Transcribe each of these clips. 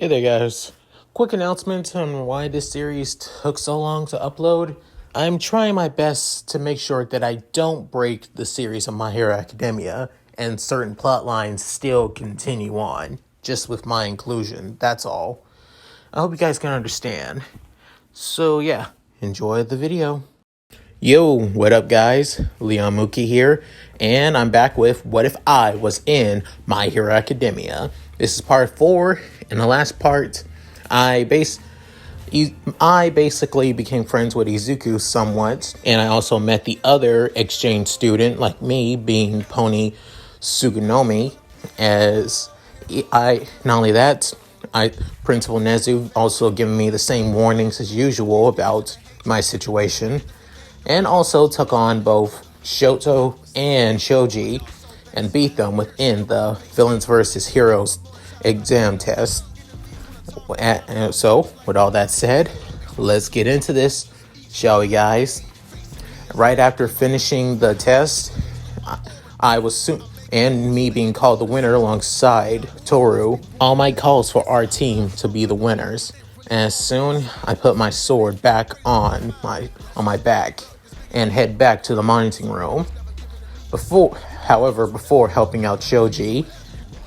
Hey there guys, quick announcement on why this series took so long to upload. I'm trying my best to make sure that I don't break the series of My Hero Academia and certain plot lines still continue on, just with my inclusion, that's all. I hope you guys can understand. So yeah, enjoy the video. Yo, what up guys? Leon Mooky here, and I'm back with What If I Was in My Hero Academia. This is part 4. In the last part, I basically became friends with Izuku somewhat, and I also met the other exchange student, like me, being Pony Tsugunomi, as not only that, Principal Nezu also giving me the same warnings as usual about my situation, and also took on both Shoto and Shoji and beat them within the Villains vs. Heroes exam test. So, with all that said, let's get into this, shall we guys? Right after finishing the test, and me being called the winner alongside Toru, all my calls for our team to be the winners. And soon, I put my sword back on my back and head back to the monitoring room. Before helping out Shoji,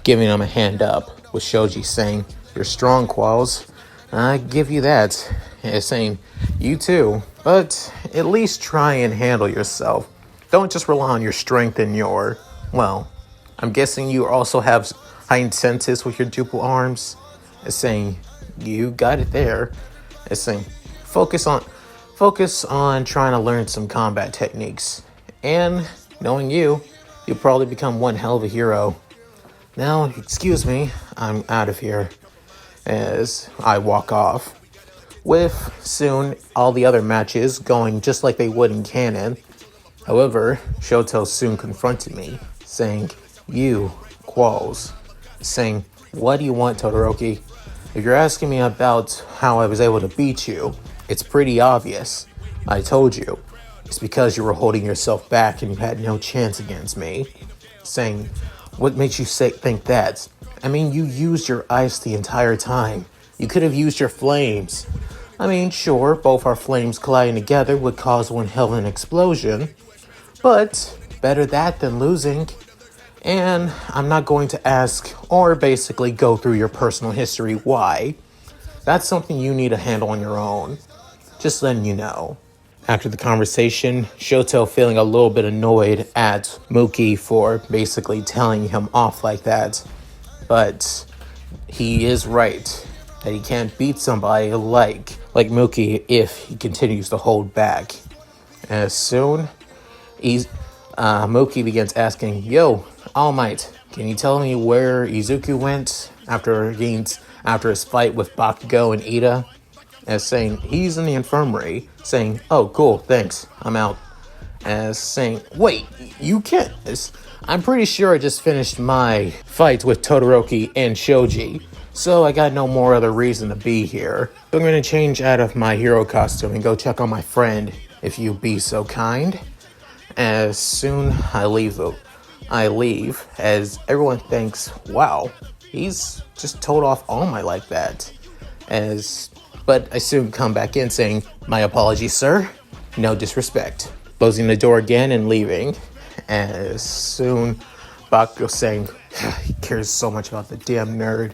giving him a hand up, with Shoji saying, "You're strong, Qualls. I give you that." And saying, "You too, but at least try and handle yourself. Don't just rely on your strength and I'm guessing you also have heightened senses with your duple arms." And saying, "You got it there." And saying, focus on trying to learn some combat techniques. And knowing you'll probably become one hell of a hero. Now, excuse me, I'm out of here," as I walk off, with soon all the other matches going just like they would in canon. However, Shoto soon confronted me, saying, "You, Qualls," saying, "What do you want, Todoroki? If you're asking me about how I was able to beat you, it's pretty obvious. I told you. It's because you were holding yourself back and you had no chance against me." Saying, "What makes you think that? I mean, you used your ice the entire time. You could have used your flames. I mean, sure, both our flames colliding together would cause one hell of an explosion, but better that than losing. And I'm not going to ask or basically go through your personal history why. That's something you need to handle on your own. Just letting you know." After the conversation, Shoto feeling a little bit annoyed at Mooky for basically telling him off like that. But he is right that he can't beat somebody like Mooky if he continues to hold back. As soon Mooky begins asking, "Yo, All Might, can you tell me where Izuku went after his fight with Bakugo and Ida?" As saying, "He's in the infirmary." Saying, "Oh, cool, thanks, I'm out." As saying, "Wait, you can't. I'm pretty sure I just finished my fight with Todoroki and Shoji, so I got no more other reason to be here. So I'm going to change out of my hero costume and go check on my friend, if you be so kind." As soon I leave, as everyone thinks, "Wow, he's just told off All Might like that." But I soon come back in saying, "My apologies, sir. No disrespect." Closing the door again and leaving. As soon Bakugo saying, "He cares so much about the damn nerd."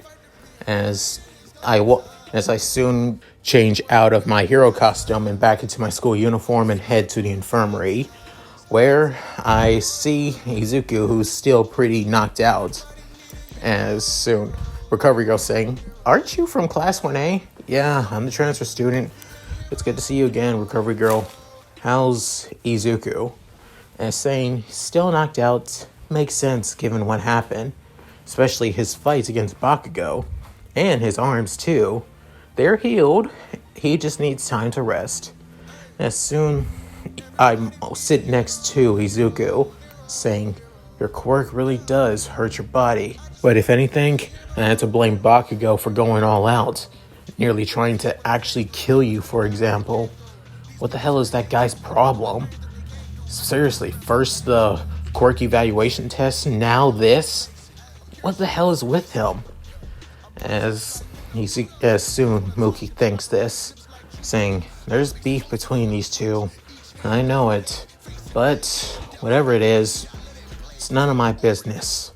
As I soon change out of my hero costume and back into my school uniform and head to the infirmary, where I see Izuku, who's still pretty knocked out. As soon Recovery Girl saying, "Aren't you from Class 1A? Yeah, I'm the transfer student. It's good to see you again, Recovery Girl. How's Izuku?" And saying, "Still knocked out. Makes sense given what happened. Especially his fights against Bakugo. And his arms too. They're healed. He just needs time to rest." As soon I sit next to Izuku, saying, "Your quirk really does hurt your body. But if anything, I had to blame Bakugo for going all out. Nearly trying to actually kill you, for example. What the hell is that guy's problem? Seriously, first the quirk evaluation test, now this? What the hell is with him?" As Soon Mooky thinks this, saying, "There's beef between these two. I know it, but whatever it is, it's none of my business.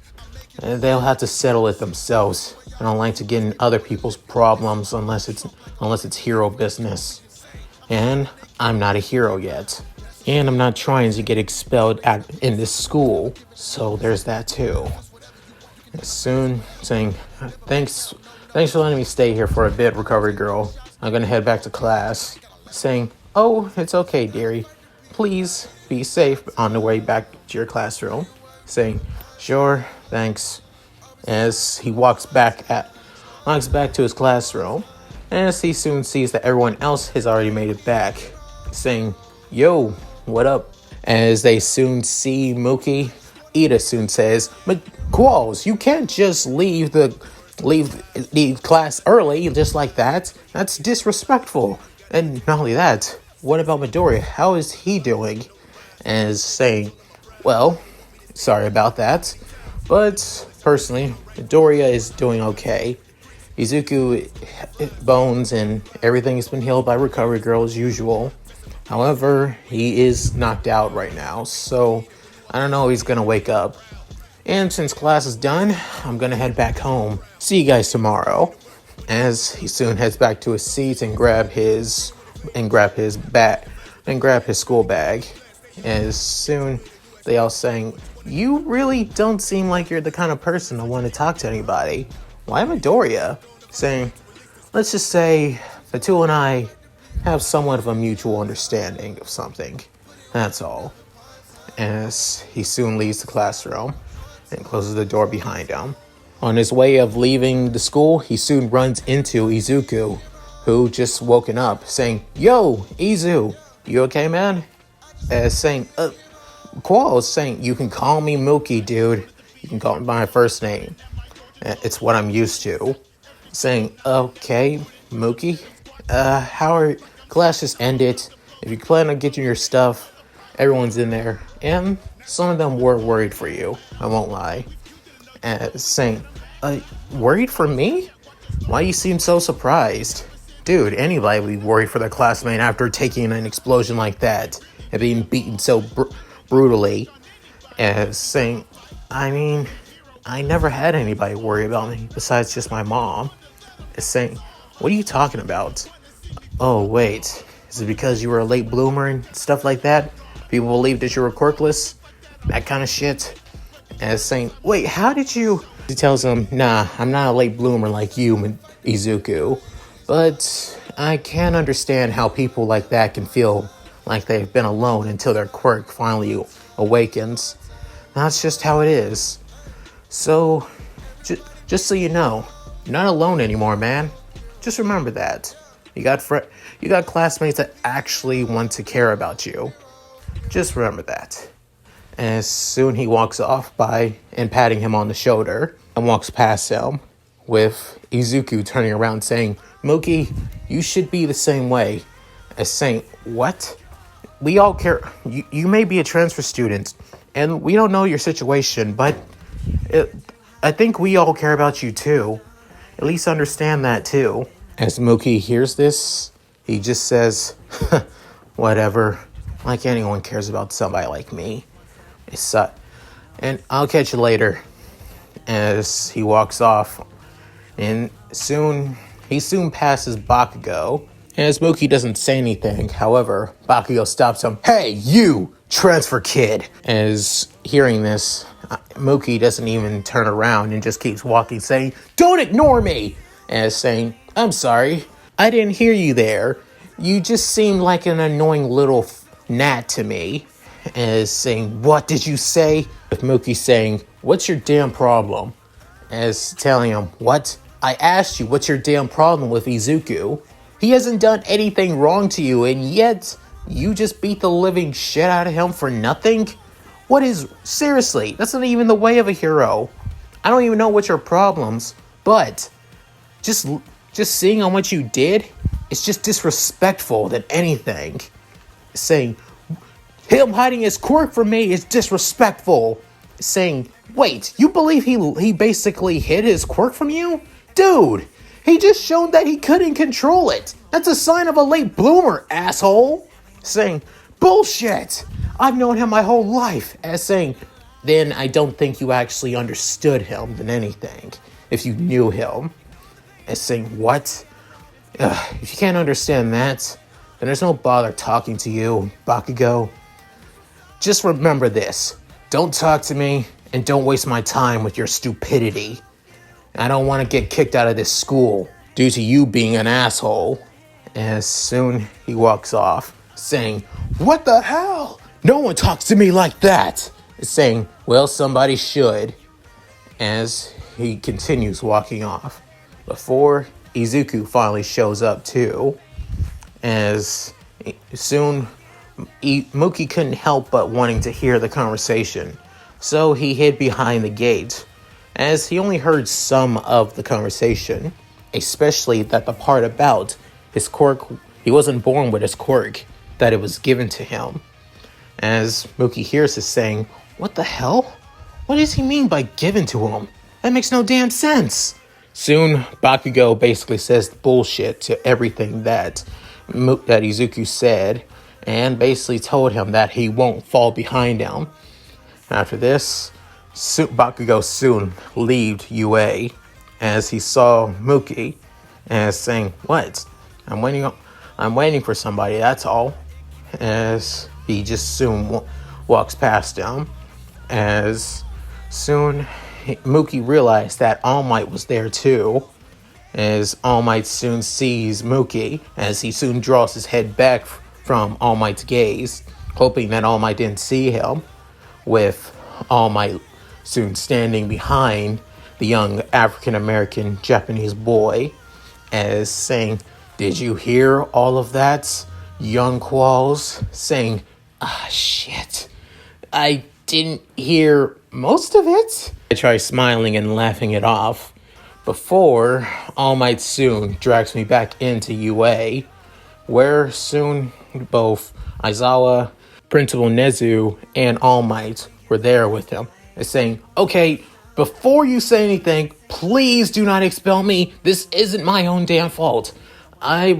They'll have to settle it themselves. I don't like to get in other people's problems unless it's hero business. And I'm not a hero yet. And I'm not trying to get expelled in this school, so there's that too." Soon saying, Thanks for letting me stay here for a bit, recovery girl. I'm gonna head back to class." Saying, "Oh, it's okay, dearie. Please be safe on the way back to your classroom." Saying, "Sure, thanks." As he walks back to his classroom, as he soon sees that everyone else has already made it back. Saying, "Yo, what up?" As they soon see Mooky, Ida soon says, "But Qualls, you can't just leave the class early just like that. That's disrespectful. And not only that, what about Midoriya? How is he doing?" As saying, "Well, sorry about that, but personally, Midoriya is doing okay. Izuku bones and everything has been healed by recovery girl as usual. However, he is knocked out right now, so I don't know if he's gonna wake up. And since class is done, I'm gonna head back home. See you guys tomorrow." As he soon heads back to his seat and grab his school bag. As soon they all saying, "You really don't seem like you're the kind of person to want to talk to anybody. Why Midoriya?" Saying, "Let's just say Fatul and I have somewhat of a mutual understanding of something. That's all." As he soon leaves the classroom and closes the door behind him. On his way of leaving the school, he soon runs into Izuku, who just woken up, saying, "Yo, Izu, you okay, man?" As saying, Qualls saying, "You can call me Mooky, dude. You can call me by my first name. It's what I'm used to." Saying, "Okay, Mooky, class just ended. If you plan on getting your stuff, everyone's in there. And some of them were worried for you, I won't lie." Saying, "Worried for me? Why you seem so surprised?" Dude, anybody would be worried for their classmate after taking an explosion like that and being beaten so brutally. Saying, "I mean, I never had anybody worry about me besides just my mom." Saying, "What are you talking about? Oh, wait. Is it because you were a late bloomer and stuff like that? People believed that you were quirkless? That kind of shit?" Saying, "Wait, how did you..." He tells him, "Nah, I'm not a late bloomer like you, Izuku. But I can understand how people like that can feel like they've been alone until their quirk finally awakens. That's just how it is. So, just so you know, you're not alone anymore, man. Just remember that. You got classmates that actually want to care about you. Just remember that." As soon he walks off by and patting him on the shoulder and walks past him, with Izuku turning around saying, "Mooky, you should be the same way." As saying, "What? We all care. You may be a transfer student, and we don't know your situation, but I think we all care about you too. At least understand that too." As Mooky hears this, he just says, "Whatever. Like anyone cares about somebody like me. And I'll catch you later." As he walks off, and he soon passes Bakugo. As Mooky doesn't say anything, however, Bakugo stops him. "Hey, you, transfer kid!" As hearing this, Mooky doesn't even turn around and just keeps walking, saying, "Don't ignore me!" As saying, "I'm sorry, I didn't hear you there. You just seemed like an annoying little gnat to me." As saying, "What did you say?" With Mooky saying, "What's your damn problem?" As telling him, "What? I asked you, what's your damn problem with Izuku? He hasn't done anything wrong to you, and yet you just beat the living shit out of him for nothing? Seriously, that's not even the way of a hero. I don't even know what's your problems, but just seeing on what you did, it's just disrespectful than anything." Saying, "Him hiding his quirk from me is disrespectful." Saying, "Wait, you believe he basically hid his quirk from you? Dude, He just shown that he couldn't control it. That's a sign of a late bloomer, asshole. Saying, bullshit. I've known him my whole life. As saying, then I don't think you actually understood him than anything. If you knew him. As saying, what? If you can't understand that, then there's no bother talking to you, Bakugo. Just remember this. Don't talk to me, and don't waste my time with your stupidity. I don't want to get kicked out of this school due to you being an asshole. As soon he walks off, saying, what the hell? No one talks to me like that. Saying, well, somebody should. As he continues walking off. Before Izuku finally shows up too. As soon Mooky couldn't help but wanting to hear the conversation. So he hid behind the gate. As he only heard some of the conversation. Especially that the part about his quirk, he wasn't born with his quirk, that it was given to him. As Mooky hears this saying, what the hell? What does he mean by given to him? That makes no damn sense. Soon, Bakugo basically says bullshit to everything that Izuku said, and basically told him that he won't fall behind him. After this, Bakugo soon left UA, as he saw Mooky, as saying, what? I'm waiting for somebody, that's all. As he just soon walks past him. As soon Mooky realized that All Might was there too. As All Might soon sees Mooky, as he soon draws his head back from All Might's gaze, hoping that All Might didn't see him, with All Might soon standing behind the young African-American Japanese boy, as saying, did you hear all of that, young Qualls? Saying, shit, I didn't hear most of it. I try smiling and laughing it off, before All Might soon drags me back into UA, where soon both Aizawa, Principal Nezu, and All Might were there with him, and saying, okay, before you say anything, please do not expel me. This isn't my own damn fault. I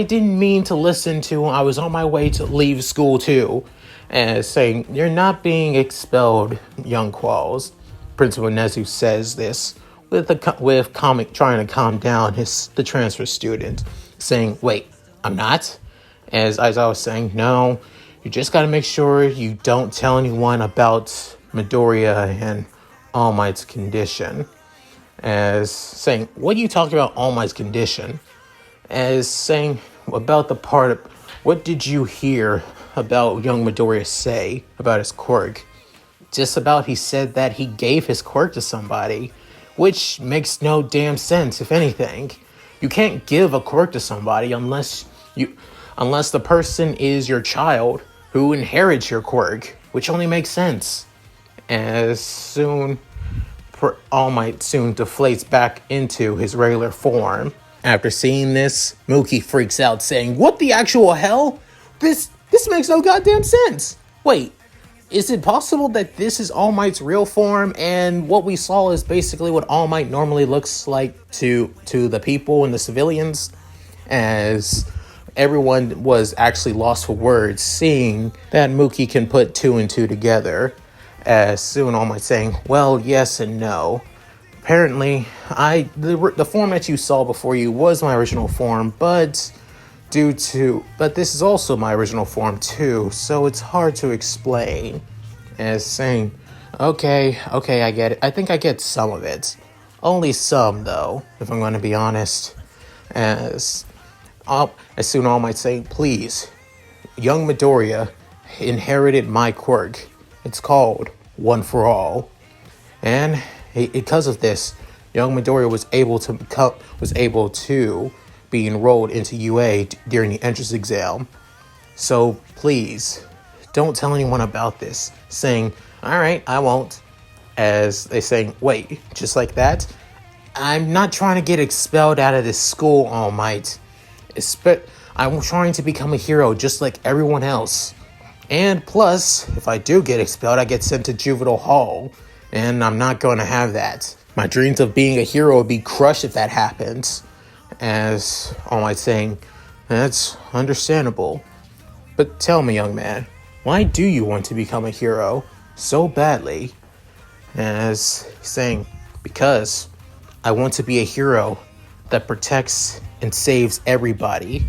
didn't mean to listen to him. I was on my way to leave school too. And saying, you're not being expelled, young Qualls. Principal Nezu says this trying to calm down the transfer student. Saying, wait, I'm not? As I was saying, no, you just gotta make sure you don't tell anyone about Midoriya and All Might's condition. As saying, what are you talking about All Might's condition? As saying, about the part of, what did you hear about young Midoriya say about his quirk? Just about he said that he gave his quirk to somebody, which makes no damn sense, if anything. You can't give a quirk to somebody unless the person is your child who inherits your quirk, which only makes sense. As soon All Might soon deflates back into his regular form. After seeing this, Mooky freaks out, saying, what the actual hell? This makes no goddamn sense. Wait, is it possible that this is All Might's real form, and what we saw is basically what All Might normally looks like to the people and the civilians? As everyone was actually lost for words, seeing that Mooky can put two and two together. As soon All Might saying, well, yes and no. Apparently, the form that you saw before you was my original form, but this is also my original form too, so it's hard to explain. As saying, okay, I get it. I think I get some of it. Only some, though, if I'm going to be honest. As soon All Might say, please, young Midoriya inherited my quirk. It's called One for All. And because of this, young Midoriya was able to be enrolled into UA during the entrance exam. So please, don't tell anyone about this. Saying, alright, I won't. As they saying, wait, just like that? I'm not trying to get expelled out of this school, All Might. I'm trying to become a hero just like everyone else. And plus, if I do get expelled, I get sent to juvenile hall. And I'm not going to have that. My dreams of being a hero would be crushed if that happens. As All Might saying, that's understandable. But tell me, young man, why do you want to become a hero so badly? As saying, because I want to be a hero that protects and saves everybody.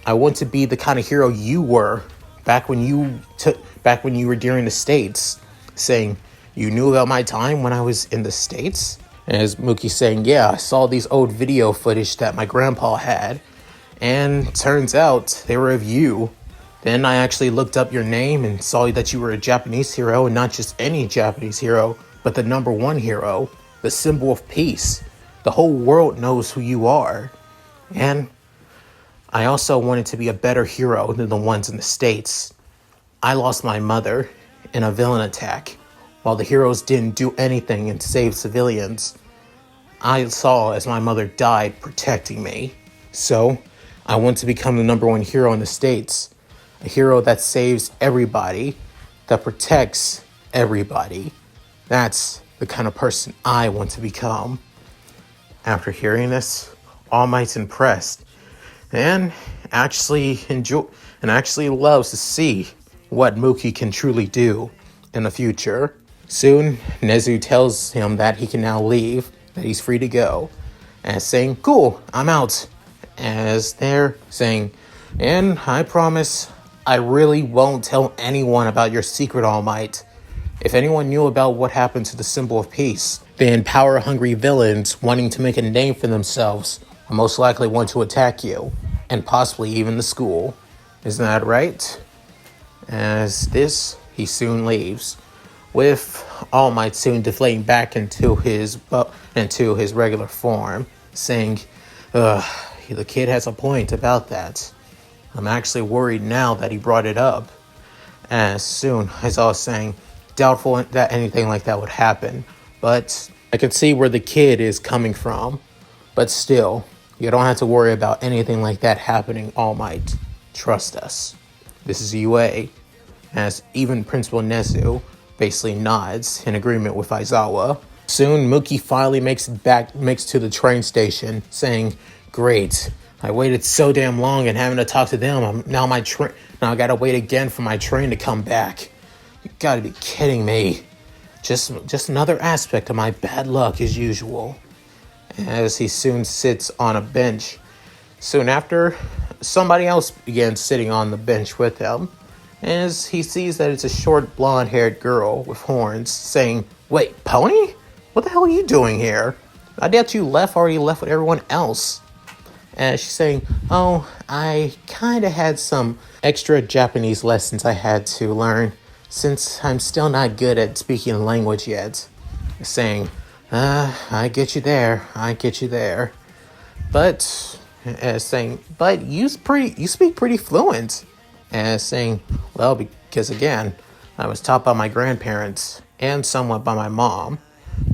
I want to be the kind of hero you were back when you were during the States, saying you knew about my time when I was in the States. As Mooky saying, yeah, I saw these old video footage that my grandpa had, and turns out they were of you. Then I actually looked up your name and saw that you were a Japanese hero, and not just any Japanese hero, but the #1 hero, the symbol of peace. The whole world knows who you are. And I also wanted to be a better hero than the ones in the States. I lost my mother in a villain attack, while the heroes didn't do anything and save civilians. I saw as my mother died protecting me. So I want to become the #1 hero in the States. A hero that saves everybody, that protects everybody. That's the kind of person I want to become. After hearing this, All Might's impressed and actually loves to see what Mooky can truly do in the future. Soon, Nezu tells him that he can now leave, that he's free to go, and saying, cool, I'm out. As they're saying, and I promise I really won't tell anyone about your secret, All Might. If anyone knew about what happened to the symbol of peace, then power-hungry villains wanting to make a name for themselves will most likely want to attack you, and possibly even the school. Isn't that right? As this, he soon leaves, with All Might soon deflating back into his regular form, saying, the kid has a point about that. I'm actually worried now that he brought it up. As soon as I was saying, doubtful that anything like that would happen, but I can see where the kid is coming from. But still, you don't have to worry about anything like that happening, All Might. Trust us. This is UA. As even Principal Nezu basically nods in agreement with Aizawa. Soon, Mooky finally makes to the train station, saying, great, I waited so damn long and having to talk to them. Now I gotta wait again for my train to come back. You gotta be kidding me. Just another aspect of my bad luck as usual. As he soon sits on a bench. Soon after, somebody else begins sitting on the bench with him. As he sees that it's a short blonde-haired girl with horns, saying, wait, Pony? What the hell are you doing here? I doubt you already left with everyone else. And she's saying, oh, I kind of had some extra Japanese lessons I had to learn, since I'm still not good at speaking the language yet. Saying, I get you there. But, saying, but you speak pretty fluent. And saying, well, because again, I was taught by my grandparents and somewhat by my mom,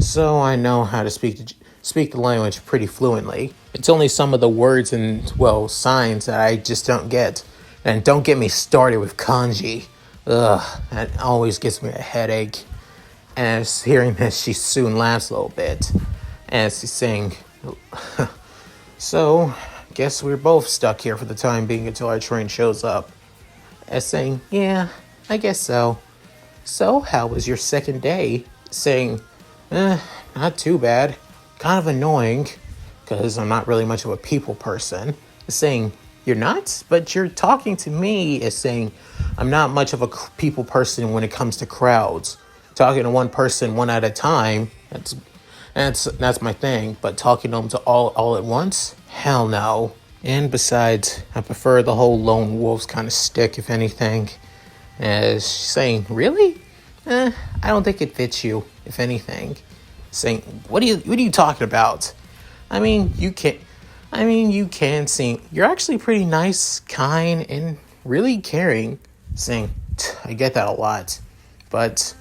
so I know how to speak the language pretty fluently. It's only some of the words and, well, signs that I just don't get. And don't get me started with kanji. Ugh, that always gives me a headache. And as hearing this, she soon laughs a little bit. As she's saying, so, guess we're both stuck here for the time being until our train shows up. As saying, yeah, I guess so. So, how was your second day? Saying, not too bad. Kind of annoying, because I'm not really much of a people person. Saying, you're not? But you're talking to me as saying, I'm not much of a people person when it comes to crowds. Talking to one person one at a time, that's my thing. But talking to them all at once? Hell no. And besides, I prefer the whole lone wolves kind of stick, if anything. As she's saying, really? I don't think it fits you, if anything. Saying, what are you talking about? I mean, you can seem, you're actually pretty nice, kind, and really caring. Saying, I get that a lot. But,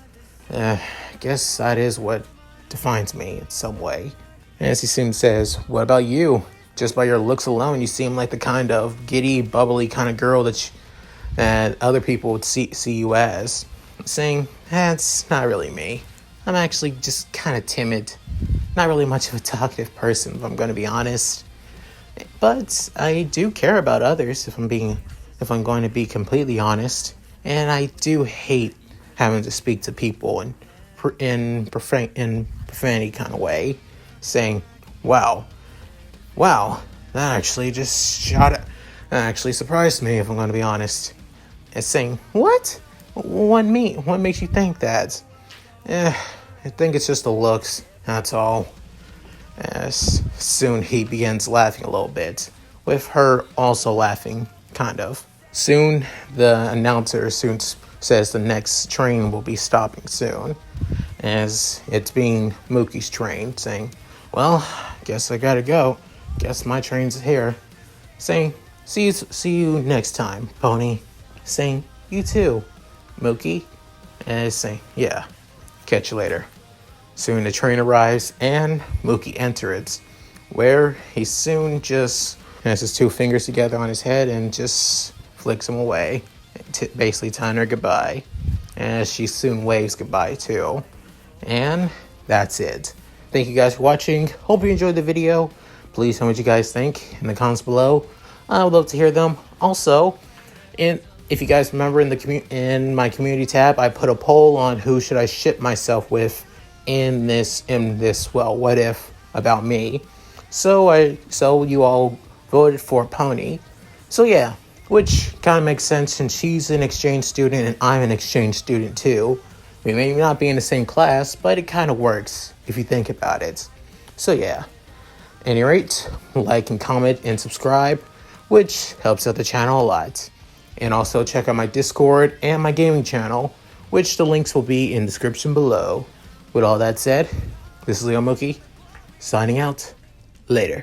I guess that is what defines me in some way. As he soon says, what about you? Just by your looks alone, you seem like the kind of giddy, bubbly kind of girl that other people would see you as. Saying, that's not really me. I'm actually just kind of timid. not really much of a talkative person, if I'm going to be honest. But I do care about others, if I'm going to be completely honest. And I do hate having to speak to people in profanity kind of way, saying, "Wow, that actually just that actually surprised me, if I'm going to be honest." And saying, "What? What makes you think that?" I think it's just the looks, that's all. As soon he begins laughing a little bit, with her also laughing, kind of. Soon, the announcer says the next train will be stopping soon, as it's being Mooky's train, saying, "Well, guess I gotta go. Guess my train's here." Saying, see you next time, Pony." Saying, "You too, Mooky." And saying, "Yeah, catch you later." Soon the train arrives and Mooky enters, where he soon just has his two fingers together on his head and just flicks them away, basically telling her goodbye. And she soon waves goodbye too. And that's it. Thank you guys for watching. Hope you enjoyed the video. Please tell me what you guys think in the comments below. I would love to hear them. Also, if you guys remember in my community tab, I put a poll on who should I ship myself with in this what if about me. So you all voted for Pony. So yeah, which kind of makes sense since she's an exchange student and I'm an exchange student too. We may not be in the same class, but it kind of works if you think about it. So yeah, at any rate, like and comment and subscribe, which helps out the channel a lot. And also check out my Discord and my gaming channel, which the links will be in the description below. With all that said, this is Mooky, signing out. Later.